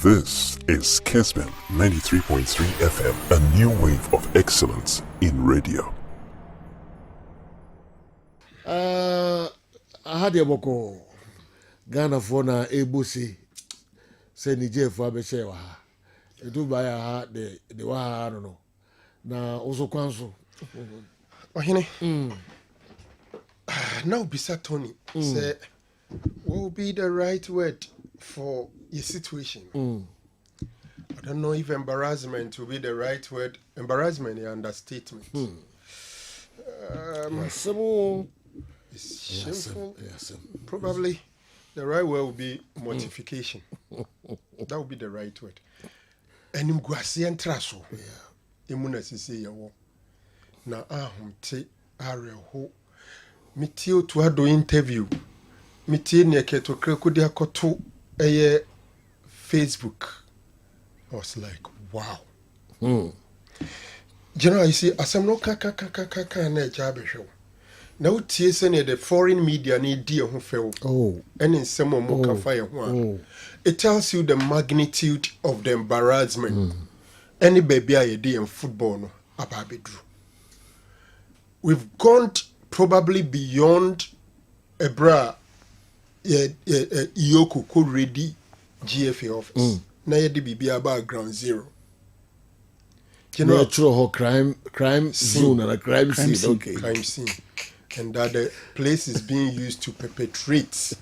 This is Kessben 93.3 FM, a new wave of excellence in radio. I had a boko Ghana for na ebusi say ni GFA be share wa. E do buy ha the wa no no. Na also kwanso. Ohene. Now bisa Tony say what will be the right word for your situation? I don't know if embarrassment will be the right word. Embarrassment is understatement. It's shameful. Probably the right word will be mortification. That would be the right word. And in Guasian Traso, Imuna Sisi Yawo. Na te areho. Mitio to ado interview. Mitie neketo krekudia koto eye Facebook. I was like, wow. General, you see, asem no kaka na jabe show. Now TSN the foreign media need dear who fell. Oh. And in some more fire one. It tells you the magnitude of the embarrassment. Any baby I did in football no ababedru. We've gone probably beyond a bra Yoko could ready GFA office. Na yedi bibi about ground zero. You know, crime zone and a crime scene. Okay. Crime scene. And that the place is being used to perpetrate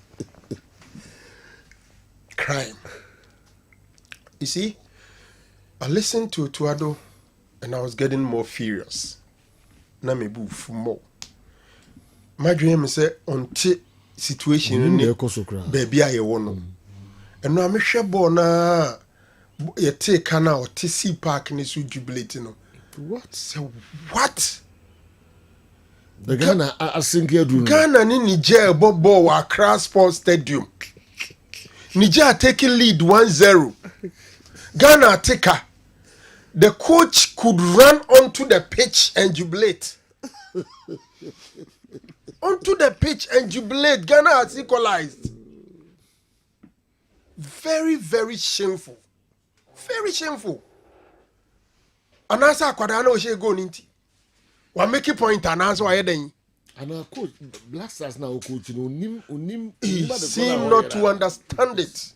crime. You see, I listened to Tuado and I was getting more furious. Na me boof more. My dream is on situation baby I won. And now I'm sure bona you take an out TC Park and it's jubilating. What? So what? The Ghana I think you do. Ghana ni Niger Bobo Accra Sports Stadium. Niger taking lead 1-0. Ghana taker. The coach could run onto the pitch and jubilate. Onto the pitch and jubilate. Ghana has equalized. Very, very shameful. Very shameful. And as I know she go ninti. Wa make a point and answer why then. And our coach Black Stars now coach unim he seem not to understand it.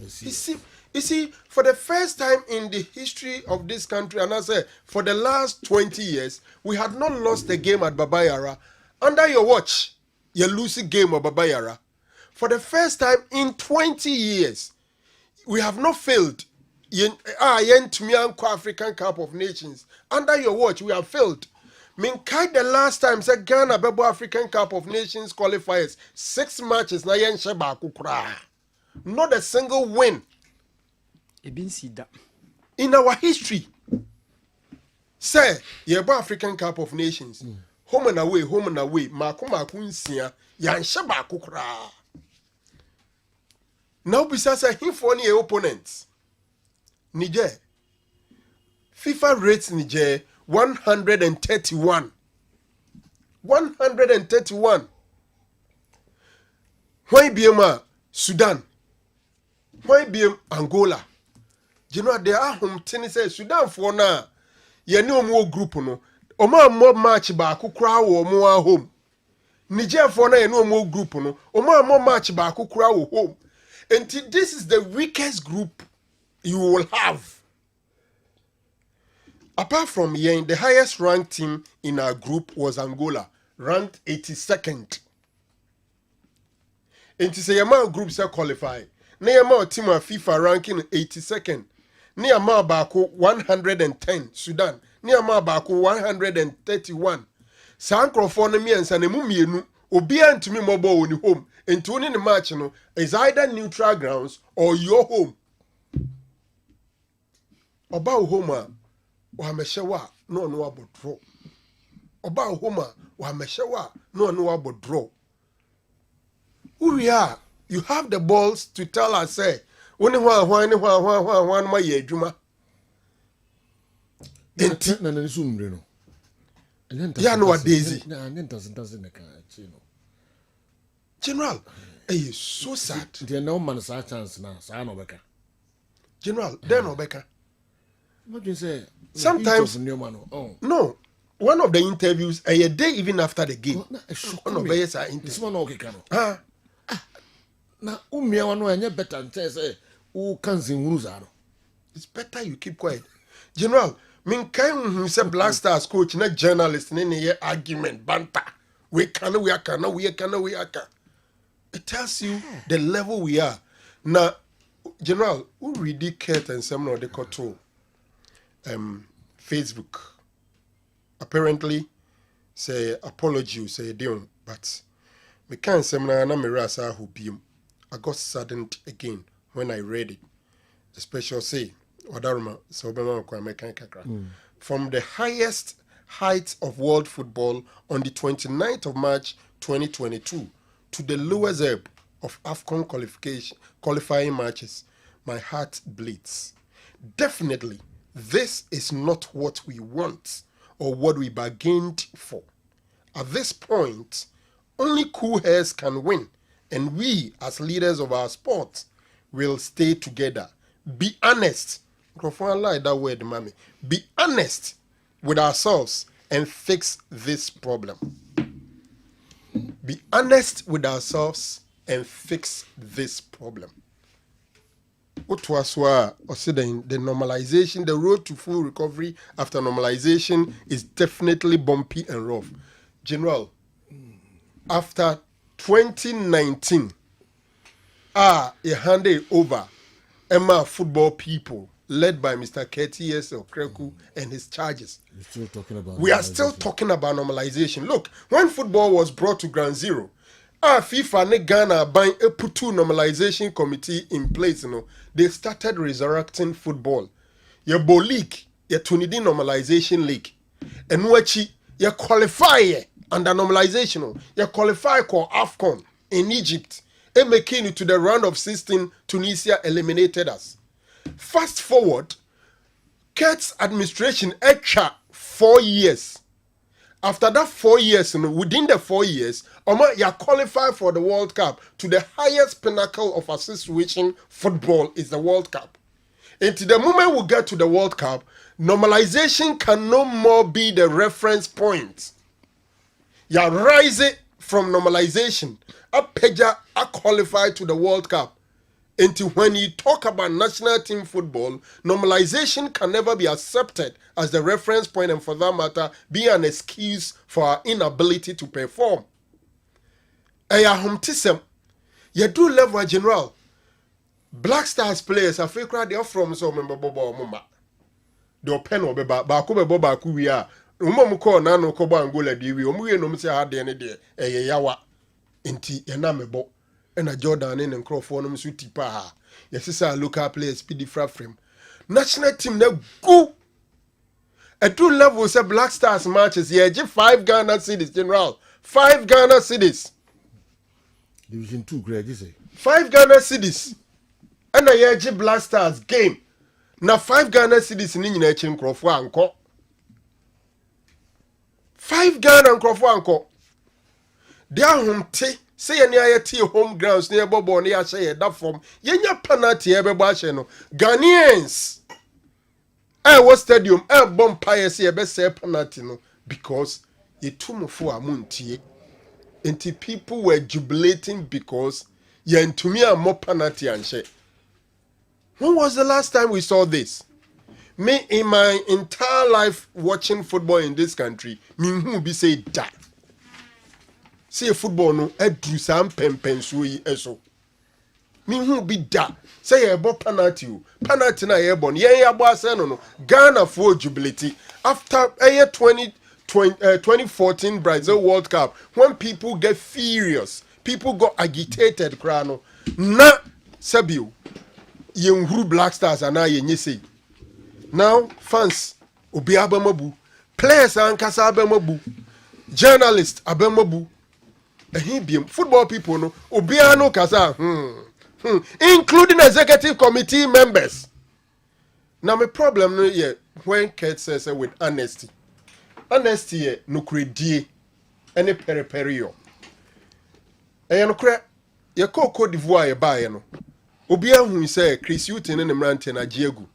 You see, for the first time in the history of this country, and I say for the last 20 years, we had not lost a game at Babayara. Under your watch, you lose a game of Babayara. For the first time in 20 years, we have not failed. African Cup of Nations. Under your watch, we have failed. Minkai the last time said Ghana Bebo African Cup of Nations qualifiers 6 matches na yen sheba kukura. Not a single win. In our history. Say, Yeba African Cup of Nations. Home and away. Makuma kunsia yan sheba kukura. Now besides him for any opponents. Niger. FIFA rates Niger 131. 131. Why BMA Sudan? Why BM Angola? You know they are home tennis Sudan for now. You know more group no. Oma more match ba kukura wo more home. Niger for now you know more group no. Oma more match ba kukura wo home. And this is the weakest group you will have. Apart from Yen, the highest ranked team in our group was Angola, ranked 82nd. And to say amount groups are qualified. Neyama team of FIFA ranking 82nd. Neyama Bako 110, Sudan. Neyama Bako 131. Sankrophone and Sanemu Obian to me mobile in home. And to win in the match is either neutral grounds or your home. About Homa. Wameshawa no abo draw. Oba homa wameshawa no abo draw. Who we are? You have the balls to tell us say one ma ye adwuma. Enti na na sumre no. Ya no daisy. Na doesn't na ka General, so sad. There no man sa chance na sa no beka. General, then Obeka. What you say? Sometimes no. One of the interviews, a day even after the game. One of the interviews. Ah. Na umia wano enye better nte say u kanzin wuzaro. It's better you keep quiet. General, min kai who say Black Stars coach na journalist in argument banter. We can. It tells you the level we are. Now, General, who read Kurt and some of the control Facebook. Apparently, say apology, say Dion, but me can't say na me rasa who be. I got saddened again when I read it. The special say, from the highest heights of world football on the 29th of March 2022 to the lowest ebb of AFCON qualifying matches, my heart bleeds. Definitely, this is not what we want or what we bargained for. At this point, only cool heads can win, and we, as leaders of our sport, will stay together. Be honest. Like that word, mommy. Be honest with ourselves and fix this problem. Be honest with ourselves and fix this problem. What was the normalization, the road to full recovery after normalization is definitely bumpy and rough. General, after 2019, it handed over Emma football people led by Mr. KTS Kreku and his charges. We are still talking about normalization. Look, when football was brought to ground zero, FIFA ne Ghana buying a putu normalization committee in place, they started resurrecting football. Your Bo League, your Tunidi normalization league. And wachi, you qualify under normalization, you qualify for AFCON in Egypt. And making it to the round of 16, Tunisia eliminated us. Fast forward, Kurt's administration extra 4 years. After that 4 years, within the 4 years, you qualify for the World Cup to the highest pinnacle of association football is the World Cup. And to the moment we get to the World Cup, normalization can no more be the reference point. You rise it from normalization. I qualify to the World Cup. Until when you talk about national team football, normalization can never be accepted as the reference point and for that matter, be an excuse for our inability to perform. You do level general. Black Stars players are fake they are from so member Bobo Mumba. The pen or beba, Bakuba Boba Kuya, Umuko Nano Koba Angola Diwi, Umuye no Missa had any day, Yawa, Inti Yanamebo. And a Jordan and Crawford Suti Paha. Yes, it's a local player, speedy frame. National team, they go. At 2 levels, of Black Stars matches, yeah, 5 Ghana cities, General. 5 Ghana cities. Division 2, Greg, you say? 5 Ghana cities. And a year Black Stars game. Now 5 Ghana cities in Indian Crawford Anko. 5 Ghana and Crawford Anko. They are home tea. Say any IIT home grounds near Bobo near say that form. Yenya penalty no. Ghanaians. Was stadium bomb pious here best say penalty no because ye too much for a muntie. And people were jubilating because ye and to me are more penalty and shit. When was the last time we saw this? Me in my entire life watching football in this country, me who be say that. See football no edru sam pempen so yi eso me hu bi da say ye bo penalty na ye bo ye abo ase no Ghana for jubility after 2014 Brazil World Cup when people get furious, people got agitated krano na sabio ye nhuru Black Stars ana ye nyese now fans obi abamabu, players ankasa abamabu, journalists abamabu. Football people no obiano kasa including executive committee members. Now my problem no yeah when Kurt says with honesty no credit any periperio. No cre ye Cote d'Ivoire ye buy no Obia who say Chris Utin and Mrante na Diegu.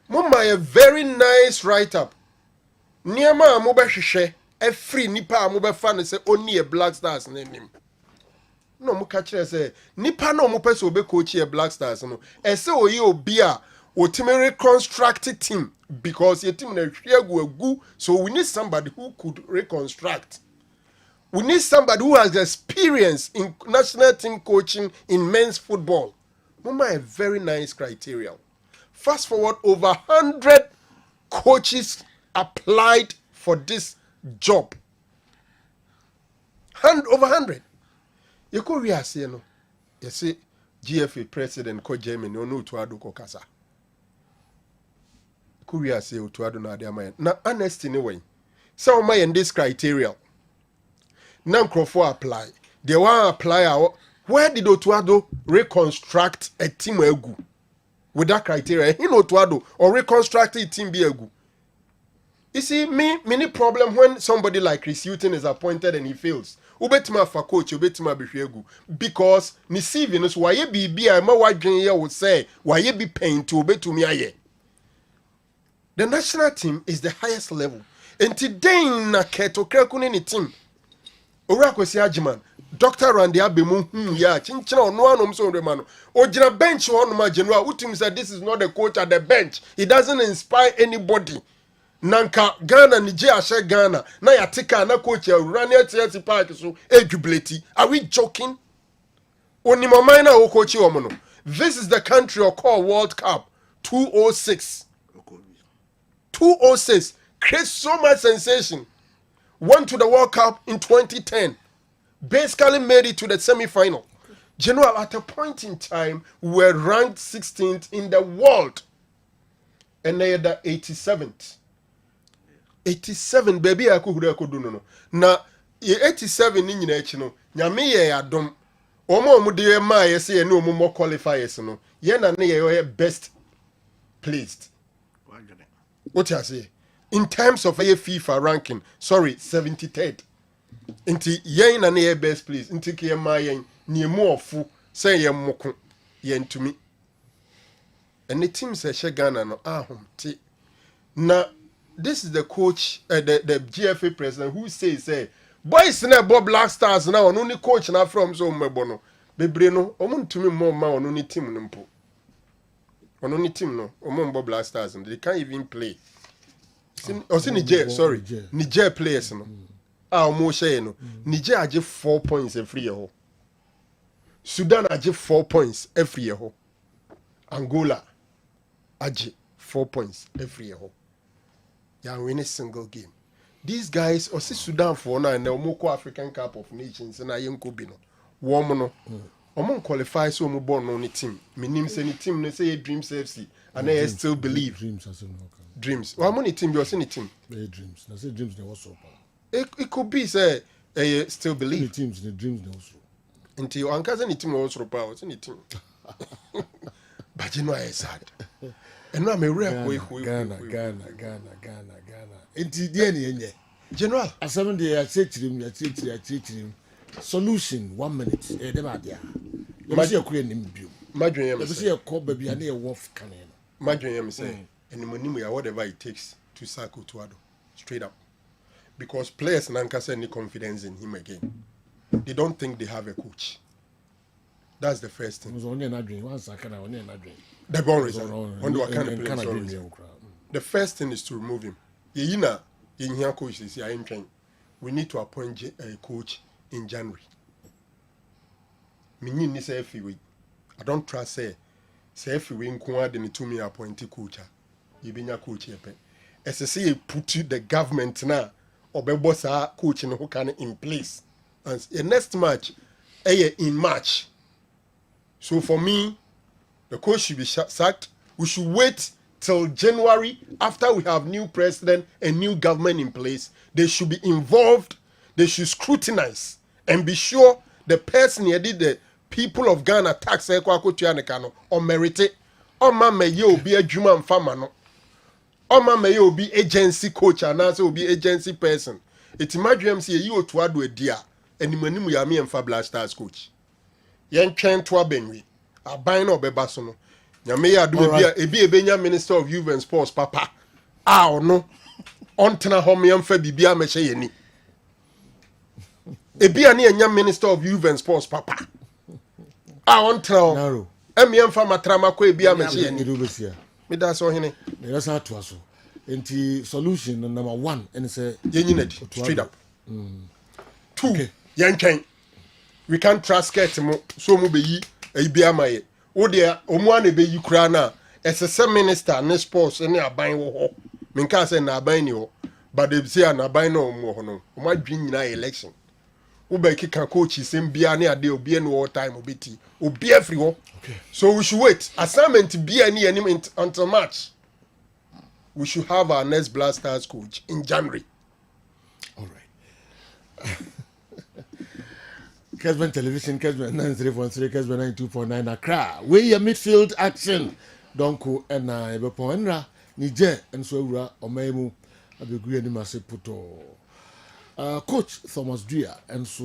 Mama a very nice write up. Niama mobe hwehwe every nipa mobe fa ne say only a Black Stars name. No mo catch say nipa no mo pese obe coach a Black Stars no. E say oyi obi a otime reconstruct team because your team na hwe so we need somebody who could reconstruct. We need somebody who has experience in national team coaching in men's football. Mama, a very nice criteria. Fast forward, over 100 coaches applied for this job. Over 100. You could realize, you know, you see, GFA president called Germany, no to ado kokasa. Could realize you to ado na dia now, honest anyway. Some of in this criteria. Now Crawford apply. They want apply. Where did Otuado reconstruct a team egu? With that criteria, he know Otuado or reconstruct a team be egu. You see, many problem when somebody like Chris Utin is appointed and he fails. Ubetima for coach, ubetima be egu because receiving us why ye be I ma wadwen ye would say why ye be paying to ubetumi aye. The national team is the highest level. And today na keto krekuni ni team. Orakwesi Ajiman, Dr. Randy Abemu, ya, chinchina no one so remano. Ojina bench on my general, Utim said this is not the coach at the bench. He doesn't inspire anybody. Nanka Ghana, Nigeria, Ashe Ghana, na ya tika na coach ya Rania TLC Park so jubilati. Are we joking? Oni mamaina o coach omono. This is the country or call World Cup 206. 206 creates so much sensation. Went to the World Cup in 2010. Basically made it to the semi-final. General, at a point in time, we were ranked 16th in the world. And they had 87th. 87, baby, I could do no. Now, 87 in the Nyame ye adom. Omo mu de ma ye say no more qualifiers no. Ye na ne ye best placed. What you say? In terms of a FIFA ranking, sorry, 73rd. Inti yen na ne best place. Inti ke ma yen ni mu ofu say yen moko yen to me. And the team say she Ghana no ahom ti. Na this is the coach, the GFA president who says say boys na Bob Black Stars na on only coach na from so mebono. Bebre no omo ntumi mo ma on only team no mpo. On only team no omo Bob Black Stars they can't even play. Niger, sorry. Niger players no. Almost say no. Niger age 4 points every year. Sudan age 4 points every year. Angola age 4 points every year. They win a single game. These guys, or see Sudan for now and the Omoko African Cup of Nations and I yanko bino. Woman no. Qualify so mo born on the team. Me name say the team they say Dreams FC and I still believe. Dreams as Dreams. How many team you see team? Dreams. I say dreams they also. It could be say still believe. The dreams they also. Until your uncle's any team also power, it's any team. But you know I sad. And now I'm a rare way. Ghana. It's the end. General. As 7 days I say to him, solution 1 minute. You must see a queen in view. My dream is a call baby and a wolf cannon. My dream is saying. And the money whatever it takes to sack Otuado straight up, because players Nankasa any confidence in him again. They don't think they have a coach. That's the first thing. The born reason. The first thing is to remove him. Coach is here. We need to appoint a coach in January. I don't trust say if we inquire then to me appointed coach. You be your coach here. As I say, put the government now or be boss coach who can in place. And the next match, in March. So for me, the coach should be sacked. We should wait till January after we have new president and new government in place. They should be involved. They should scrutinize and be sure the person here did the people of Ghana tax or merit it. Or man may you be a Juma and farmer no. Oma may you be agency coach and also be agency person. It's my dream say you to ado a dear and the money we are me and Fab Black Stars coach. Yen train to a benwi. aban no beba so no nyame ya do ebi ebenya minister of youth and sports papa a ono ontena ho me amfa bibia me hye yeni ebi ani enya minister of youth and sports papa a ontena ho NARO emi amfa matrama ko ebi a me hye yeni edu besia me da so hene na yasa to aso enti solution number 1 and say yenyi straight up 2 okay. Yankwen we can't trust ket mo so mo beyi ebi amaye wo de omu an beyi kura na esese minister ne sports ne aban wo ho menka say na aban ni ho but they say na aban no mo ho no mo adwin nyina election wo be kika coach sem bia ne ade obi no all time obeti obi every ho okay. So we should wait assignment bia ni until March we should have our next Blasters coach in January. All right. Kessben Television, Kessben 93.3, Kessben 92.9 Accra. Where your midfield action. Donko and Ebepo Enra, Niger, and Swura, Omemu, Abiguya Nimase Puto. Coach Thomas Drea, and so